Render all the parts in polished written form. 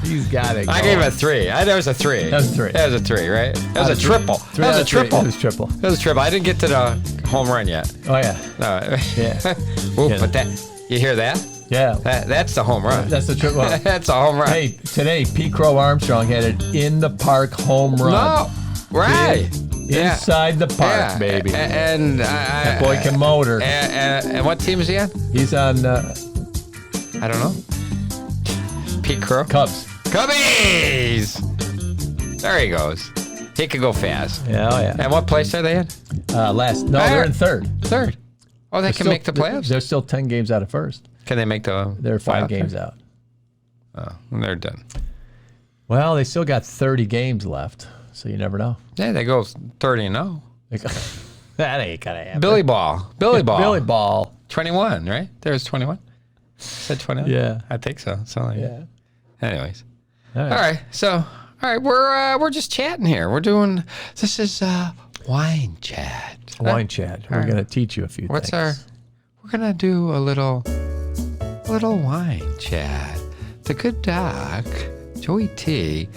He's got it. I gave it a 3. There was a 3. That was a 3. That was a 3, right? That was a triple. That was a triple. It was triple. That was a triple. I didn't get to the home run yet. Oh, yeah. No. Yeah. Ooh, Yeah. but that, you hear that? Yeah. That's the home run. That's the triple. That's a home run. Hey, today, Pete Crow Armstrong had an in-the-park home run. No. Right. Inside the park, baby. And that boy can motor. And what team is he on? He's on I don't know. Pete Crow? Cubs. Cubbies! There he goes. He could go fast. Yeah, oh yeah. And what place are they in? Last. No, they're in third. Third. Oh, they can make the playoffs? They're still 10 games out of first. Can they make the They're 5 playoff games there? out. Oh, they're done. Well, they still got 30 games left, so you never know. Yeah, they go 30-0. That ain't gonna happen. Billy Ball. Billy Ball. Billy Ball. 21, right? There's 21. Said 21? Yeah. I think so. Something like Yeah. that. Anyways. All All right. So, we're just chatting here. We're doing, this is wine chat. Wine chat. We're right. going to teach you a few things. We're going to do a little wine chat. The good doc, Joey T.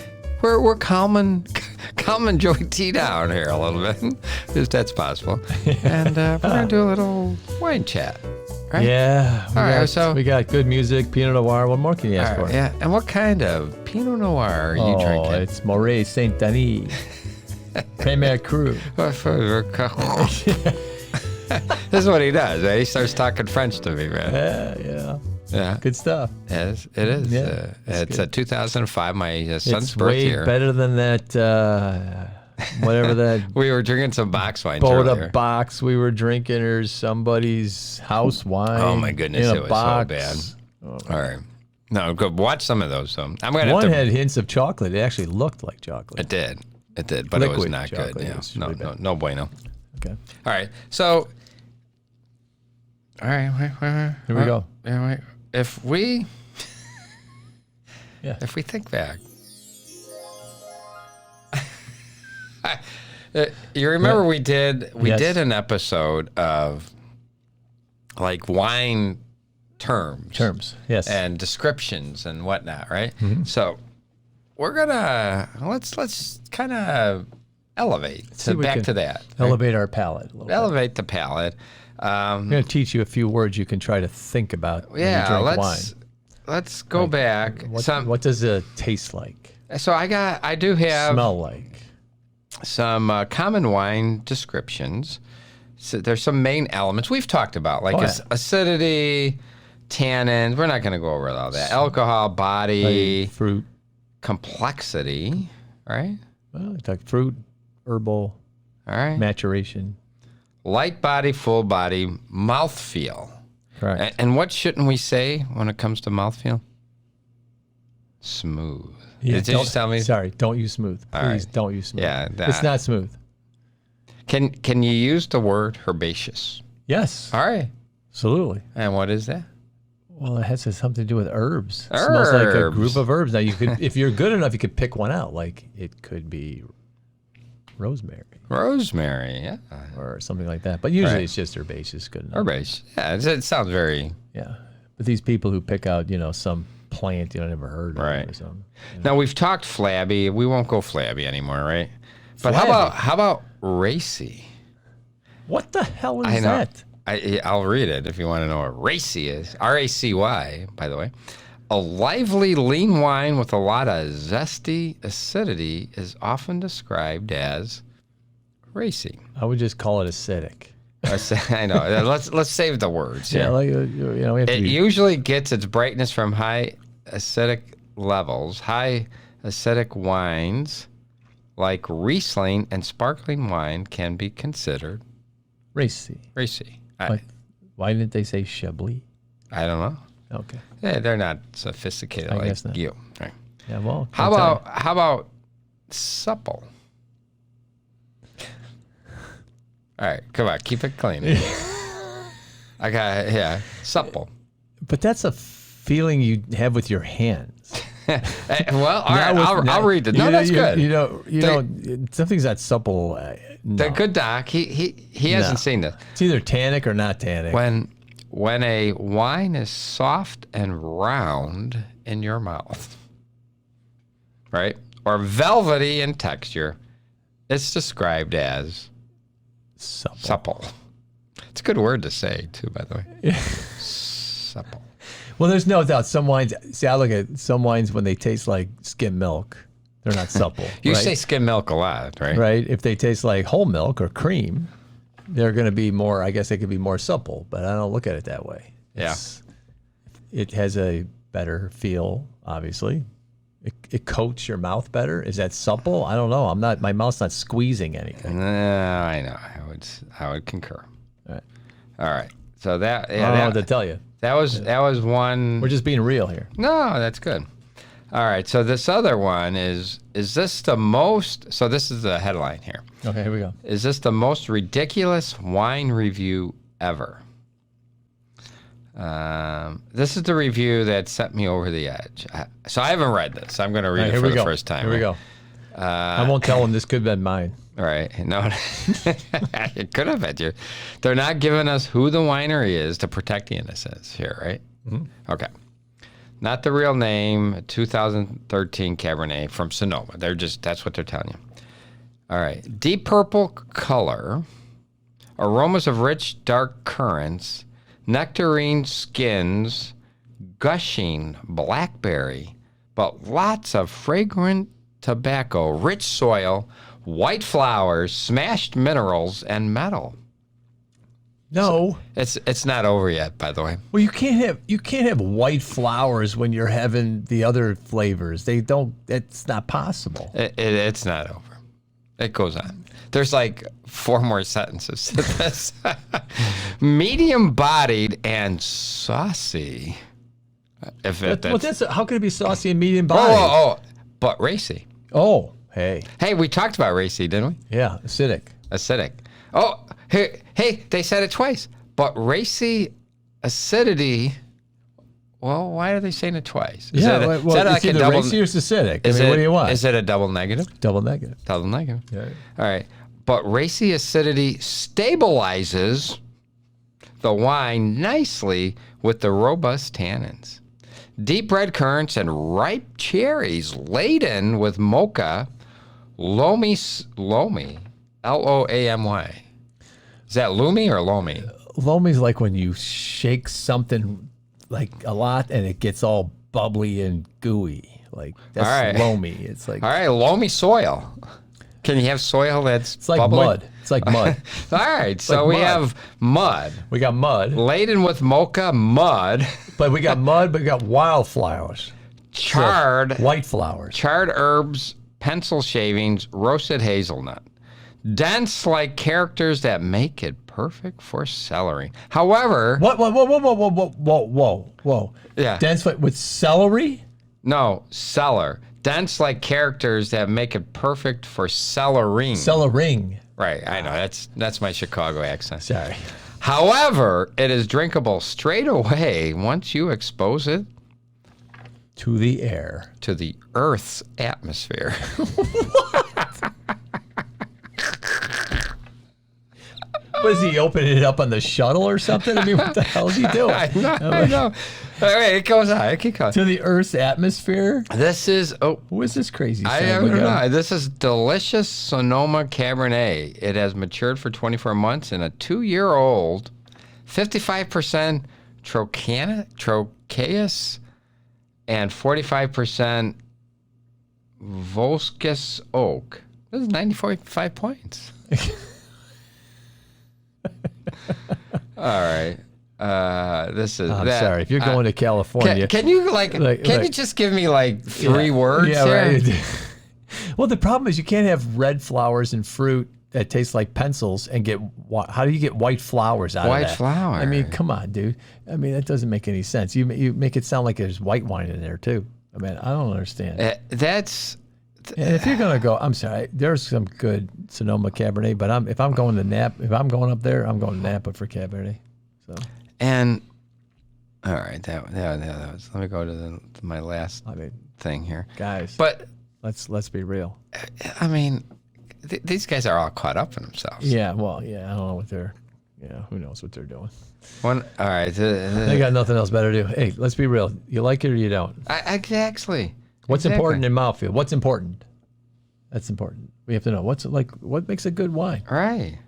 We're calming Joey T down here a little bit, if that's possible. And we're going to do a little wine chat. Right? Yeah. We got good music, Pinot Noir. What more can you ask for? Yeah. And what kind of Pinot Noir are you drinking? It's Moray Saint Denis. Premier Cru. This is what he does, right? He starts talking French to me, man. Yeah. Good stuff. It is. Yeah, it's 2005, my son's It's birth way year. better than that, whatever that We were drinking some box wines Boda earlier. box we were drinking, or somebody's house wine. Oh, my goodness, in a it was box. so bad. All right. No, go watch some of those. I'm gonna One have to. had hints of chocolate. It actually looked like chocolate. It did, but it was Liquid not chocolate. good. It Yeah. was really bad. No bueno. Okay. All right. So, all right. Wait. Here we go. Yeah, wait. If we think back, you remember we did an episode of like wine terms, yes, and descriptions and whatnot, right? Mm-hmm. So we're gonna let's kind of elevate to that. Elevate our palate a little Elevate the palate. I'm going to teach you a few words you can try to think about when you drink wine. Let's go back. What does it taste like? So I do have Smell like? some common wine descriptions. So there's some main elements we've talked about, like acidity, tannins. We're not going to go over all that. Alcohol, body, Fruit. complexity, right? Well, it's like fruit, herbal, All right. maturation. Light body, full body, mouthfeel. Correct. And what shouldn't we say when it comes to mouthfeel? Smooth. Yeah, Did you just tell me? Sorry, don't use smooth. All Please right. don't use smooth. Yeah, it's not smooth. Can you use the word herbaceous? Yes. All right. Absolutely. And what is that? Well, it has something to do with herbs. It smells like a group of herbs. Now, you could, if you're good enough, you could pick one out. Like it could be rosemary. Rosemary, yeah. Or something like that. But usually it's just herbaceous. Good enough. Herbaceous. Yeah, it sounds very... Yeah. But these people who pick out, some plant you never heard of or something. Now, we've talked flabby. We won't go flabby anymore, right? But Flabby. how about racy? What the hell I is know. that? I'll read it if you want to know what racy is. R-A-C-Y, by the way. A lively, lean wine with a lot of zesty acidity is often described as racy. I would just call it acidic. I know. Let's save the words. Yeah, Here. we have to It be, usually gets its brightness from high acidic levels. High acidic wines like Riesling and sparkling wine can be considered racy. racy. Why didn't they say Chablis? I don't know. Okay. Yeah, they're not sophisticated I like guess not. you. Right. Yeah, well. How about supple? All right, come on, keep it clean. I got supple. But that's a feeling you have with your hands. Well, all right, I'll read it. No, that's good. Something's not supple. No. The good doc, he hasn't seen this. It's either tannic or not tannic. When when a wine is soft and round in your mouth, right? Or velvety in texture, it's described as supple. It's a good word to say, too, by the way. Yeah. Supple. Well, there's no doubt. Some wines, I look at some wines when they taste like skim milk, they're not supple. You right? say skim milk a lot, right? Right. If they taste like whole milk or cream, they're going to be more, I guess they could be more supple, but I don't look at it that way. It has a better feel, obviously. It coats your mouth better. Is that supple? I don't know. My mouth's not squeezing anything. No, I know. I would concur. All right. So that, I don't know what to tell you. That was one. We're just being real here. No, that's good. All right. So this other one is this the most? So this is the headline here. Okay, here we go. Is this the most ridiculous wine review ever? This is the review that sent me over the edge. So I haven't read this. I'm going to read it for the first time. Here we go. I won't tell them this could have been mine. All right. No, it could have been you. They're not giving us who the winery is to protect the innocents here, right? Mm-hmm. Okay. Not the real name, 2013 Cabernet from Sonoma. That's what they're telling you. All right. Deep purple color, aromas of rich dark currants, nectarine skins, gushing blackberry, but lots of fragrant tobacco, rich soil, white flowers, smashed minerals, and metal. No, it's not over yet, by the way. Well, you can't have white flowers when you're having the other flavors. It's not possible. It's not over. It goes on. There's like 4 more sentences to this. Medium-bodied and saucy. How could it be saucy and medium-bodied? But racy. Oh, hey. Hey, we talked about racy, didn't we? Yeah, acidic. Oh, hey, they said it twice. But racy acidity. Well, why are they saying it twice? Is that like a double? Racy or acidic? What do you want? Is it a double negative? Double negative. Double negative. Yeah. All right. But racy acidity stabilizes the wine nicely with the robust tannins. Deep red currants and ripe cherries laden with mocha, loamy, L-O-A-M-Y. Is that loomy or loamy? Loamy's like when you shake something like a lot and it gets all bubbly and gooey. Like that's loamy. It's like all right, loamy soil. Can you have soil that's like bubbly? mud? It's like mud. All right, so we have mud. We got mud. Laden with mocha, mud. But we got mud, but we got wildflowers. Charred. White flowers. Charred herbs, pencil shavings, roasted hazelnut. Dense like characters that make it perfect for celery. However... Whoa. Yeah. Dense with celery? No, cellar. Dense like characters that make it perfect for cellaring. Cellaring. Right, I know. That's my Chicago accent. Sorry. However, it is drinkable straight away once you expose it to the air. To the Earth's atmosphere. Was he opening it up on the shuttle or something? I mean, what the hell is he doing? I know. All right, it goes on. It keeps going. To the Earth's atmosphere? This is... Oh, who is this crazy? I don't know. This is delicious Sonoma Cabernet. It has matured for 24 months in a 2-year-old, 55% Trocheus and 45% Vosges oak. This is 95 points. All right. This is. I'm sorry. If you're going to California, can you you just give me like 3 words? Yeah, right. Well, the problem is you can't have red flowers and fruit that taste like pencils and get. How do you get white flowers out of that? White flower. I mean, come on, dude. I mean, that doesn't make any sense. You make it sound like there's white wine in there too. I mean, I don't understand. And if you're gonna go, I'm sorry. There's some good Sonoma Cabernet, but if I'm going up there, I'm going to Napa for Cabernet. So. And all right, that was. Let me go to my last thing here, guys. But let's be real. I mean, these guys are all caught up in themselves. Yeah. Well, yeah. I don't know what they're. Yeah, who knows what they're doing? All right. They got nothing else better to do. Hey, let's be real. You like it or you don't? Exactly. What's important in mouthfeel? What's important? That's important. We have to know what makes a good wine. Right.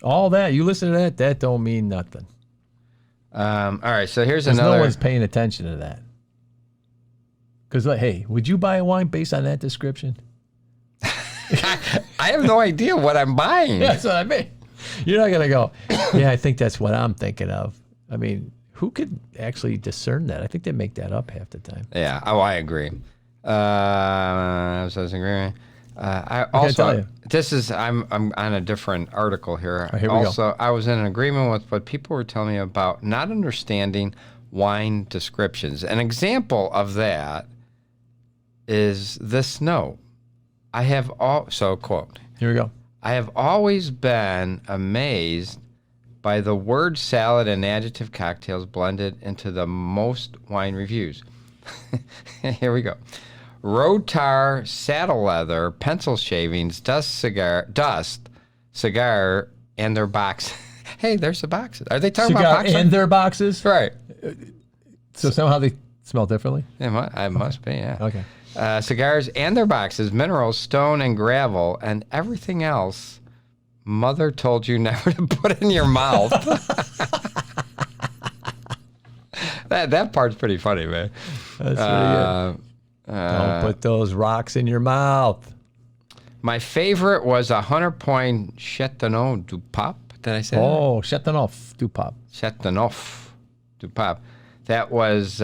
All that you listen to that don't mean nothing. All right. So here's Because another. no one's paying attention to that. Because hey, would you buy a wine based on that description? I have no idea what I'm buying. That's what I mean. You're not gonna go. Yeah, I think that's what I'm thinking of. I mean, who could actually discern that? I think they make that up half the time. Yeah. Oh, I agree. I was agreeing. I also I'm on a different article here. Here we go. I was in agreement with what people were telling me about not understanding wine descriptions. An example of that is this note. Quote. Here we go. I have always been amazed by the word salad and adjective cocktails blended into the most wine reviews. Here we go. Road tar, saddle leather, pencil shavings, cigar, and their box. Hey, there's the boxes. Are they talking about boxes? And their boxes? Right. So somehow they smell differently? It must be, yeah. Okay. Cigars and their boxes, minerals, stone and gravel, and everything else Mother told you never to put in your mouth. that part's pretty funny, man. That's pretty good. Don't put those rocks in your mouth. My favorite was 100-point Chateauneuf du Pape. Did I say that? Oh, Chateauneuf du Pape. Chateauneuf du Pape. That was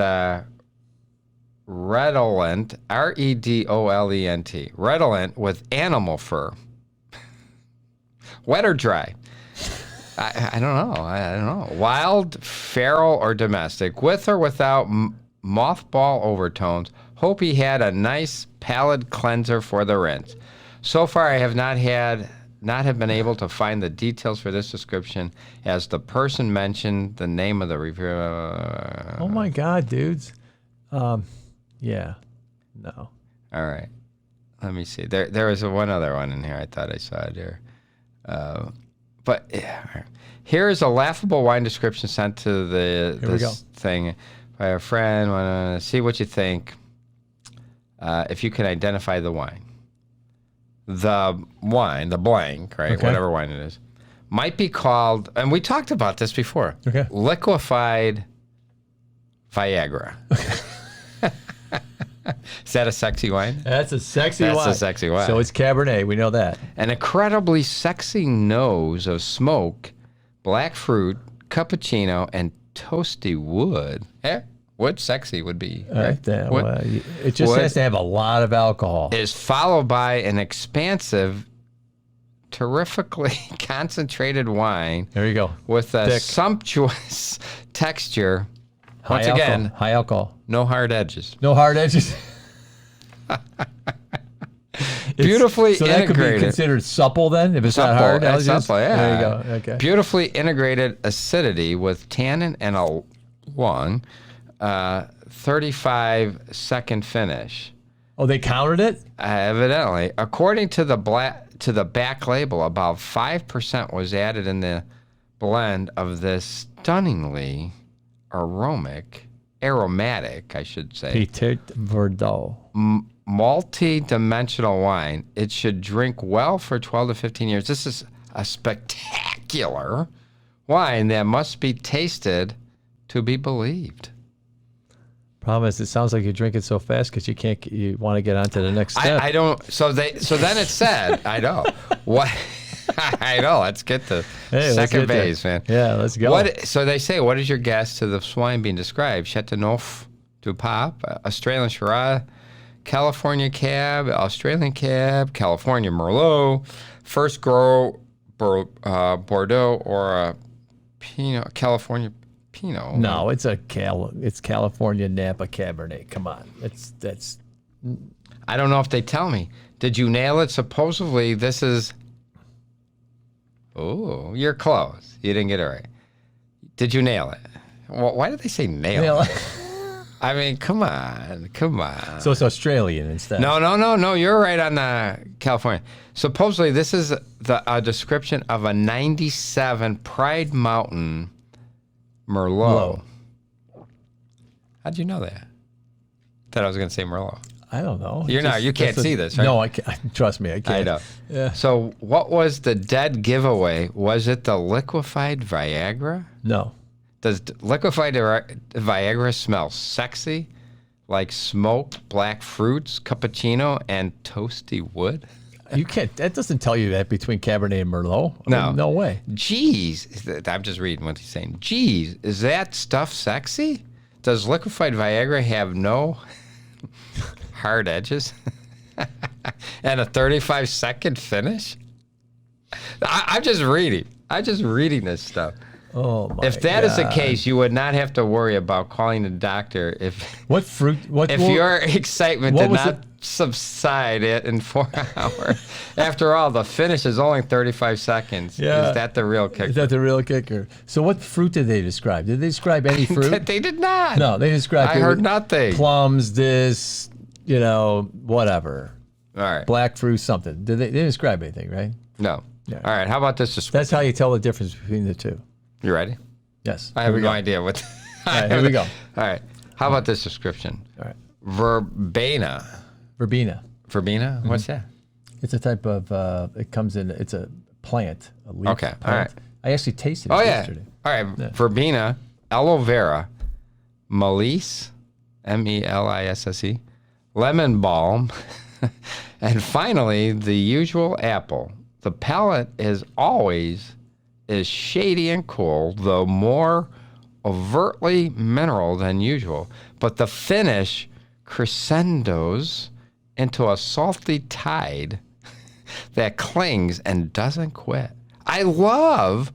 redolent, redolent, redolent with animal fur. Wet or dry? I don't know. I don't know. Wild, feral, or domestic, with or without mothball overtones. Hope he had a nice palate cleanser for the rinse. So far, I have not been able to find the details for this description, as the person mentioned the name of the review. Oh my God, dudes. Yeah. No. All right. Let me see. There was one other one in here. I thought I saw it here. But yeah. Here is a laughable wine description sent to this thing by a friend. Want to see what you think. If you can identify the wine. The wine, the blank, right? Okay. Whatever wine it is, might be called, and we talked about this before, okay, liquefied Viagra. Is that a sexy wine? That's a sexy wine. That's a sexy wine. So it's Cabernet. We know that. An incredibly sexy nose of smoke, black fruit, cappuccino, and toasty wood. What sexy would be? Right? It just has to have a lot of alcohol. Is followed by an expansive, terrifically concentrated wine. There you go. With a sumptuous texture. High alcohol. No hard edges. No hard edges. Beautifully so integrated. That could be considered supple then, if it's not hard edges. Supple, yeah. There you go. Okay. Beautifully integrated acidity with tannin and a long 35-second finish. Oh, they counted it? Evidently. According to the back label, about 5% was added in the blend of this stunningly aromatic, I should say. Petit Verdot. Multi-dimensional wine. It should drink well for 12 to 15 years. This is a spectacular wine that must be tasted to be believed. Problem is, it sounds like you drink it so fast because you want to get on to the next step. I don't. So then it said, I know what. I know. Let's get to second base, man. Yeah, let's go. So they say, what is your guess to the wine being described? Chateauneuf du Pape, Australian Shiraz, California Cab, Australian Cab, California Merlot, first grow Bordeaux, or a Pinot, California Pinot. No, it's California Napa Cabernet. Come on, that's. I don't know if they tell me. Did you nail it? Supposedly, this is. Oh, you're close. You didn't get it right. Did you nail it? Well, why did they say nail it? I mean, come on. So it's Australian instead. No. You're right on California. Supposedly, this is a description of a 97 Pride Mountain Merlot. How'd you know that? Thought I was going to say Merlot. I don't know. You can't see this, right? No, I can't. Trust me, I can't. I know. Yeah. So what was the dead giveaway? Was it the liquefied Viagra? No. Does liquefied Viagra smell sexy, like smoked black fruits, cappuccino, and toasty wood? You can't. That doesn't tell you that between Cabernet and Merlot. I mean, no way. Jeez. I'm just reading what he's saying. Jeez, is that stuff sexy? Does liquefied Viagra have no hard edges and a 35-second finish? I'm just reading. This stuff. Oh my! If that is the case, you would not have to worry about calling the doctor if what fruit? If your excitement did not subside in 4 hours. After all, the finish is only 35 seconds. Yeah. Is that the real kicker? Is that the real kicker? So what fruit did they describe? Did they describe any fruit? They did not. No, they described. I heard nothing. Plums, this, whatever. All right. Black fruit, something. They didn't describe anything, right? No. Yeah. All right. How about this? That's how you tell the difference between the two. You ready? Yes. I have no idea what. All right, here we go. All right. How about this description? All right. Verbena. Verbena. Verbena? What's that? It's a type of. It comes in. It's a plant. A leaf. Okay. Plant. All right. I actually tasted it yesterday. All right. Yeah. Verbena, aloe vera, melisse, melisse, lemon balm, and finally the usual apple. The palate is shady and cool, though more overtly mineral than usual. But the finish crescendos into a salty tide that clings and doesn't quit. I love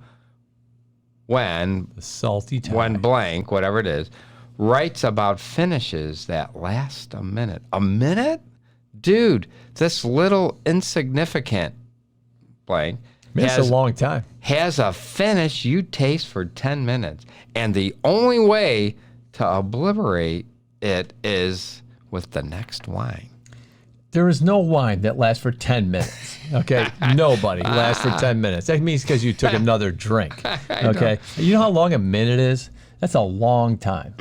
when the salty tide. When blank, whatever it is, writes about finishes that last a minute. A minute? Dude, this little insignificant blank It's a long time. Has a finish you taste for 10 minutes. And the only way to obliterate it is with the next wine. There is no wine that lasts for 10 minutes. Okay? Nobody lasts for 10 minutes. That means because you took another drink. Okay? You know how long a minute is? That's a long time.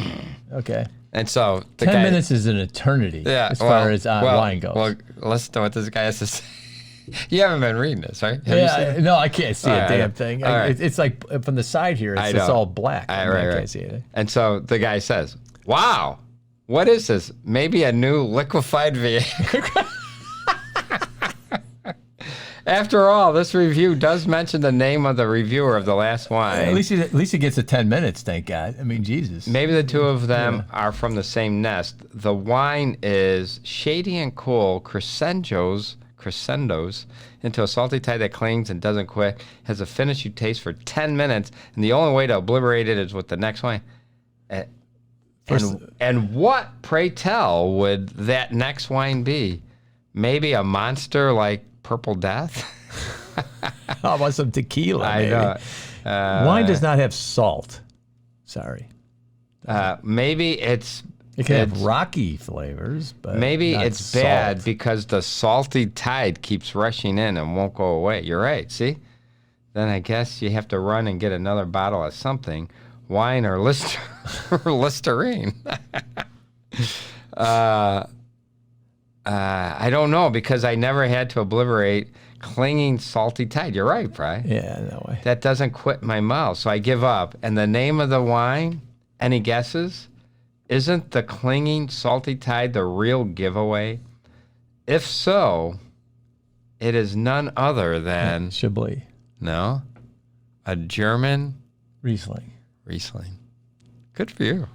Okay? And so 10 minutes is an eternity as far as wine goes. Well, listen to what this guy has to say. You haven't been reading this, right? No, I can't see a damn thing. Right. It's like from the side here, it's all black. I can't see it. And so the guy says, wow, what is this? Maybe a new liquefied Viagra. After all, this review does mention the name of the reviewer of the last wine. At least he gets the 10 minutes, thank God. I mean, Jesus. Maybe the two of them are from the same nest. The wine is shady and cool, crescendos into a salty tide that clings and doesn't quit, has a finish you taste for 10 minutes, and the only way to obliterate it is with the next wine. And what, pray tell, would that next wine be? Maybe a monster like Purple Death? How about some tequila? I know. Wine does not have salt. Sorry. Maybe it can have rocky flavors, but maybe not it's salt. bad because the salty tide keeps rushing in and won't go away. You're right. See? Then I guess you have to run and get another bottle of something, wine or Listerine. I don't know because I never had to obliterate clinging salty tide. You're right, Bri. Yeah, no way. That doesn't quit my mouth, so I give up. And the name of the wine, any guesses? Isn't the clinging salty tide the real giveaway? If so, it is none other than... Chablis. No. A German... Riesling. Good for you.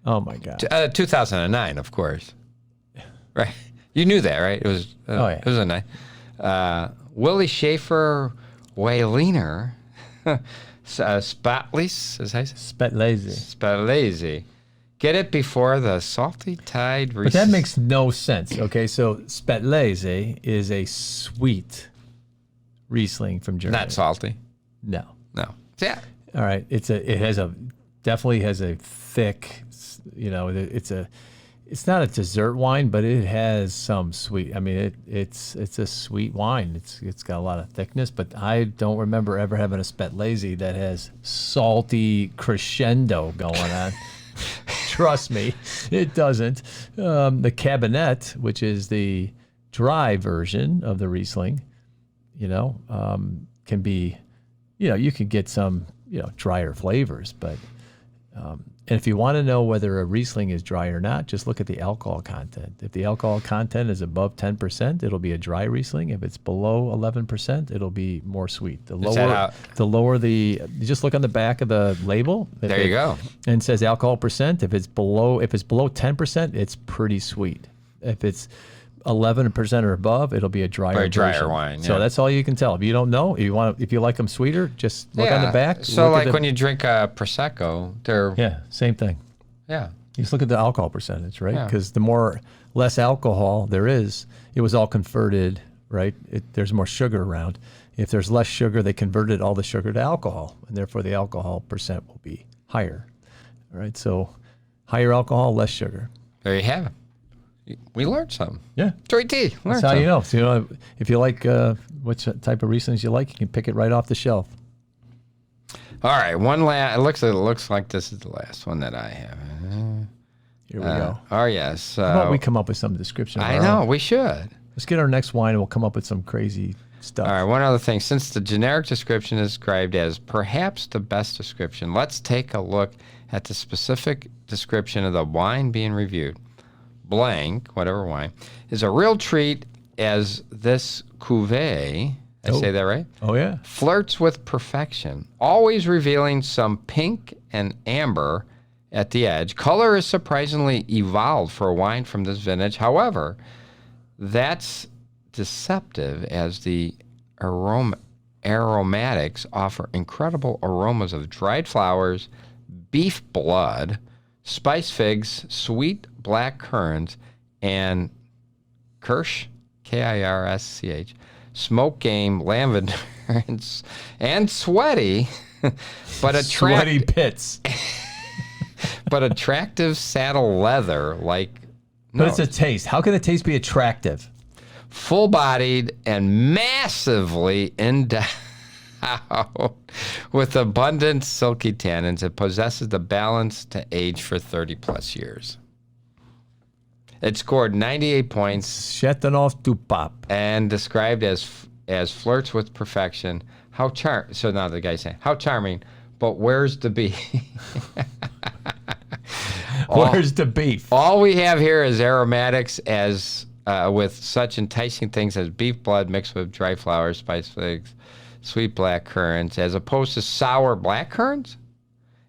Oh, my God. 2009, of course. Right. You knew that, right? It was. It was a nice. Willie Schaefer Weiliner, Spatlese, is that Spatlese. Get it before the salty tide. But that makes no sense. Okay, so Spatlese is a sweet Riesling from Germany. Not salty. No. Yeah. All right. It definitely has a thick. It's not a dessert wine, but it has some sweet. I mean, it's a sweet wine. It's got a lot of thickness, but I don't remember ever having a Spetlezi that has salty crescendo going on. Trust me, it doesn't. The Cabernet, which is the dry version of the Riesling, can be, you can get some, drier flavors, but. And if you want to know whether a Riesling is dry or not, just look at the alcohol content. If the alcohol content is above 10%, it'll be a dry Riesling. If it's below 11%, it'll be more sweet. You just look on the back of the label. There you go. And it says alcohol percent. If it's below 10%, it's pretty sweet. If it's 11% or above, it'll be a drier wine. So that's all you can tell. If you don't know, if you like them sweeter, just look on the back. So when you drink a Prosecco, they're same thing. Yeah, you just look at the alcohol percentage, right? Because the less alcohol there is, it was all converted, right? There's more sugar around. If there's less sugar, they converted all the sugar to alcohol, and therefore the alcohol percent will be higher. All right, so higher alcohol, less sugar. There you have it. We learned something. Yeah. Joy T. That's how you know. So, if you like what type of Rieslings you like, you can pick it right off the shelf. All right. One last. It looks like this is the last one that I have. Here we go. Oh, yes. How about we come up with some description? I know. We should. Let's get our next wine and we'll come up with some crazy stuff. All right. One other thing. Since the generic description is described as perhaps the best description, let's take a look at the specific description of the wine being reviewed. Blank, whatever wine, is a real treat as this cuvee, I say that right? Oh, yeah. Flirts with perfection, always revealing some pink and amber at the edge. Color is surprisingly evolved for a wine from this vintage. However, that's deceptive as the aromatics offer incredible aromas of dried flowers, beef blood, spice figs, sweet black currants, and Kirsch, Kirsch, smoke game, lavender, and sweaty, but sweaty pits. But attractive saddle leather, But it's a taste. How can a taste be attractive? Full-bodied and massively endowed with abundant silky tannins. It possesses the balance to age for 30-plus years. It scored 98 points. Shutting off to pop. And described as flirts with perfection. So now the guy's saying, how charming, but where's the beef? Where's the beef? All we have here is aromatics with such enticing things as beef blood mixed with dry flowers, spice figs, sweet black currants, as opposed to sour black currants?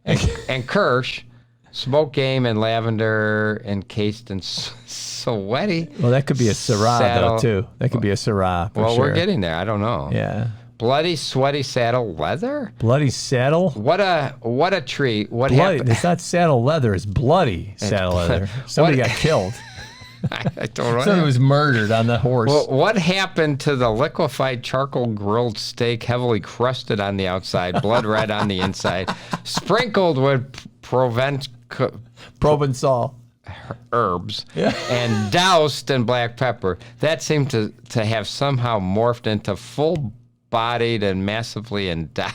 And Kirsch, smoke game and lavender encased in sweaty. Well, that could be a Syrah, though, too. That could be a Syrah, for sure. We're getting there. I don't know. Yeah. Bloody, sweaty saddle leather? Bloody saddle? What a treat. What bloody, happened? It's not saddle leather. It's bloody saddle leather. Somebody got killed. I don't know. Somebody was murdered on the horse. Well, what happened to the liquefied charcoal grilled steak, heavily crusted on the outside, blood red on the inside, sprinkled with Provençal herbs, and doused in black pepper? That seemed to have somehow morphed into full-bodied and massively endowed.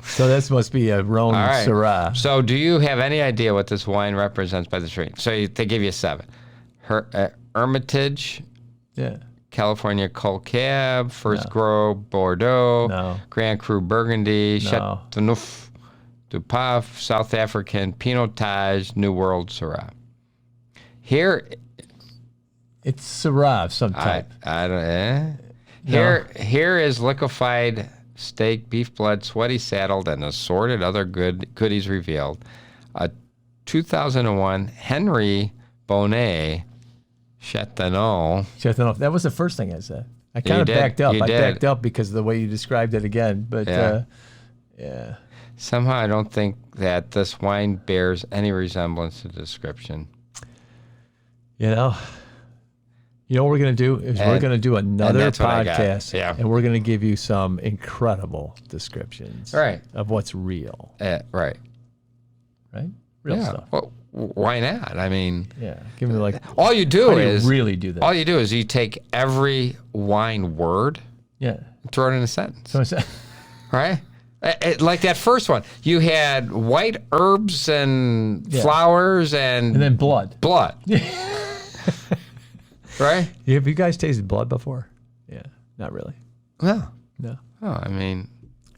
So this must be a Rhone Syrah. So do you have any idea what this wine represents by the tree? So they give you 7. Hermitage, California Cold Cab, First Grow Bordeaux, Grand Cru Burgundy, Chateauneuf du Pape, South African Pinotage, New World Syrah. Here, it's Syrah of some type. I don't. Here is liquefied steak, beef blood, sweaty saddled, and assorted other goodies revealed. A 2001 Henry Bonnet Chateauneuf. That was the first thing I said. I kind of backed up. I backed up because of the way you described it again. But yeah. Somehow I don't think that this wine bears any resemblance to the description. You know what we're going to do is we're going to do another podcast, and we're going to give you some incredible descriptions of what's real. Right. right? Real stuff. Well, why not? I mean, Yeah, give me like. all you do How do you is really do that? all you do is you take every wine word Yeah. and throw it in a sentence, So I said, right? Like that first one, you had white herbs and flowers and then blood. blood, right? Have you guys tasted blood before? Yeah, not really. No, No. oh, I mean,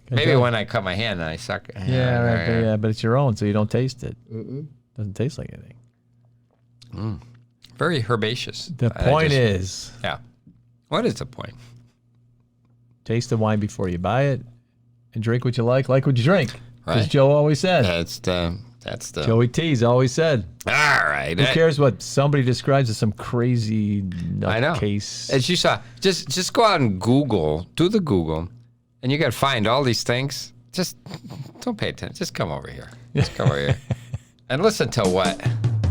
Can I maybe tell when I cut my hand and I suck it. Yeah, right. But it's your own, so you don't taste it. Doesn't taste like anything. Very herbaceous. The point is, yeah. What is the point? taste the wine before you buy it, and drink what you like what you drink. As Right. Joe always said. That's the. Joey T's always said. All right. Who cares what somebody describes as some crazy I know. nutcase? As you saw, just go out and Google, do the Google, and you got to find all these things. Just don't pay attention. Just come over here. Just come over here. And listen to what?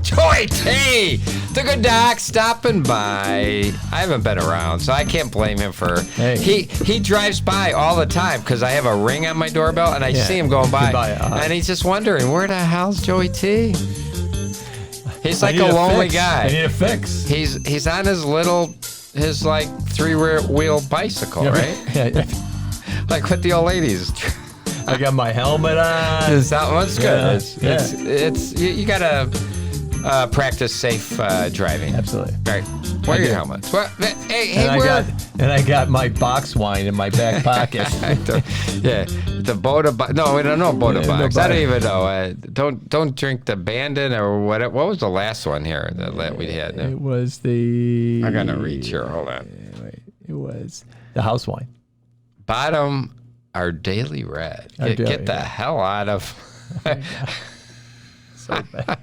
Joy T, the good doc, stopping by. I haven't been around, so I can't blame him for. Hey. He drives by all the time because I have a ring on my doorbell, and I see him going by, and he's just wondering where the hell's Joey T. He's like a lonely guy. I need a fix. He's on his like 3-wheel bicycle, right? Yeah. Like what the old ladies. I got my helmet on. That's good. Yeah. It's you gotta practice safe driving. Absolutely. Right. Wear your helmet. Hey, And I got my box wine in my back pocket. the Boda. No, we don't know Boda box. I don't even know. Don't drink the Bandit or what? What was the last one here that we had? It was the. I gotta reach here. Hold on. Wait, it was the house wine. Bottom, our daily red. Get the hell out of. So bad.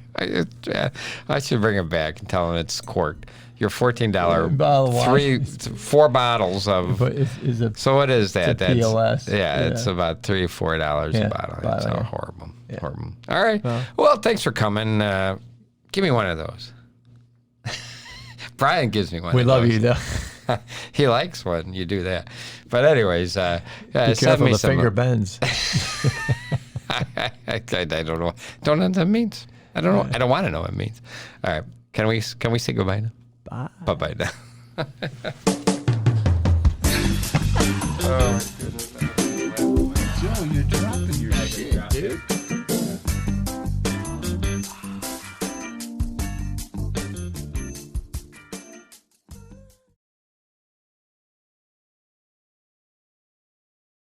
I should bring it back and tell them it's corked. Your $14 Bottle of wine. 4 bottles of. But is a So what is that? It's a POS. Yeah, it's about $3 or $4 a bottle. It's so horrible. Horrible. All right. Well, thanks for coming. Give me one of those. Brian gives me one. We of love those. you, though. He likes one. You do that. But anyways, Be send careful, me the some. finger bends. I don't know. Don't know what that means. I don't know. I don't want to know what it means. All right. Can we say goodbye now? Bye. Bye now. Joe, you're dropping your shit, dude.